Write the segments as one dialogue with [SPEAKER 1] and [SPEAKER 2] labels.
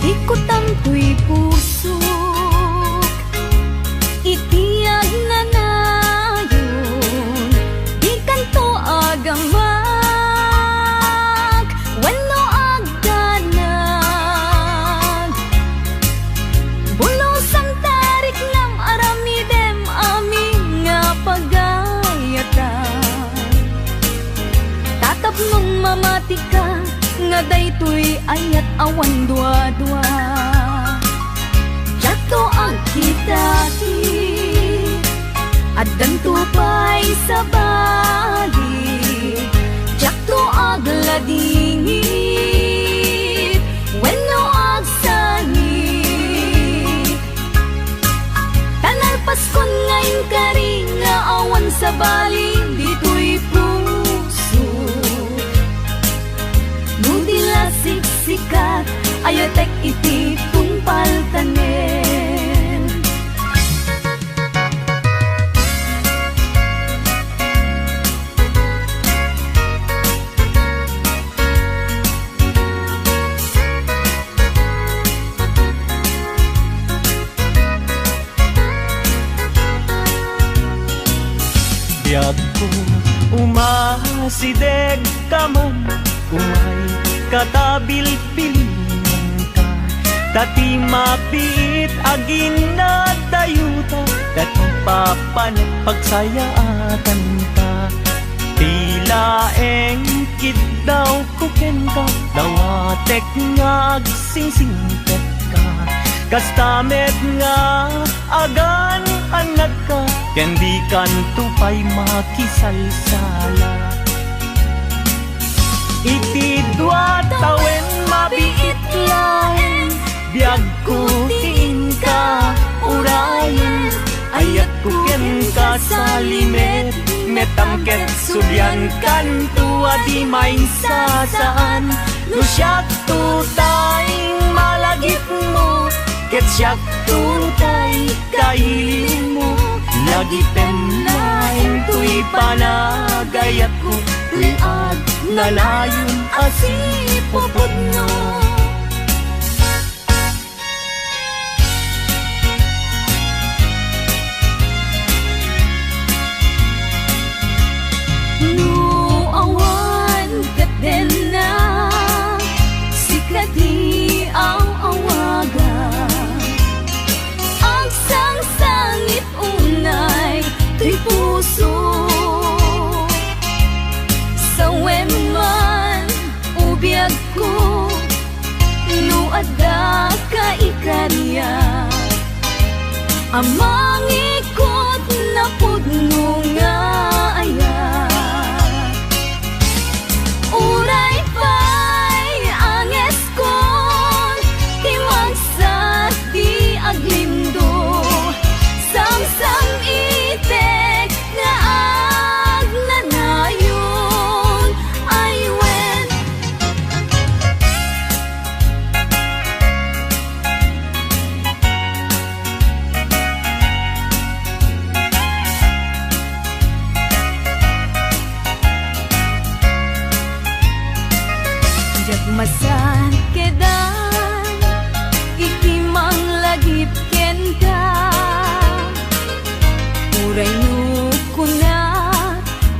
[SPEAKER 1] Ikot ang tuy puso, itiyag na nayon, di kanto agamak, wenno agdanag. Bulos ang tarik nam aramidem aming nga pagayatan. Tatapnong mamati ka, nga daytoy ayat awan dua-dua. Jato ang kitati at dantupay sa bali, jato agladingit wenno agsangit. Tanal Paskon ngayon kari nga awan sa bali, dito'y puso nudila siksikat ayatek iti tungpal tanen.
[SPEAKER 2] Biyag ko umasideg ka man, umay katabil-bilingan ka, dati mapit agin na dayuta, dati papanat pagsayaatan ka. Tila engkid daw kuken ka, dawatek nga agsingsingpet ka, kastamet nga agan anak ka, kendi kan tupay makisalsala. Iti dua tawen mabiit lain, biyag ko tiin ka urayan, ayat ko ken ka sa limet, metangket sulyan kan tua di main sasaan. Lusyak tutay malagip mo, ket syak tutay kailin mo, lagi penlain tuy panagayat ko, tuy ag nalayon asipupod no. No awan katen na sikati ang awagan, ang sang-sangit unay tuy puso. Biyag ko, no ada ka ikarya, amang ikot na pudno nga ayat. Uray pa'y anges kon, timagsat di aglindo, samsam itek nga agnanayon, ay wen. Masan kedan ikimang lagip ken ka, uray no kuna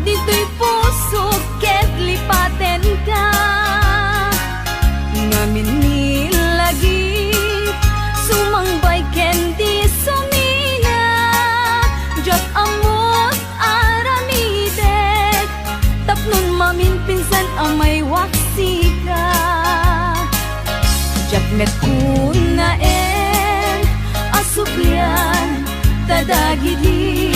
[SPEAKER 2] dito'y puso ket lipaten ka, ngamin ni lagip sumangbay ken di sumina, jat amot aramidek tapnon mamin pinsan amay waksi ka. Jakmet kuna asupyan tadagidi,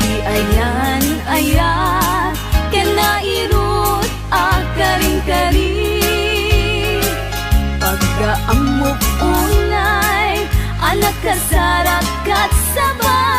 [SPEAKER 2] di ayan ayat kena irut akaring-karing, pagkaamok unay anak kasarakat sabay.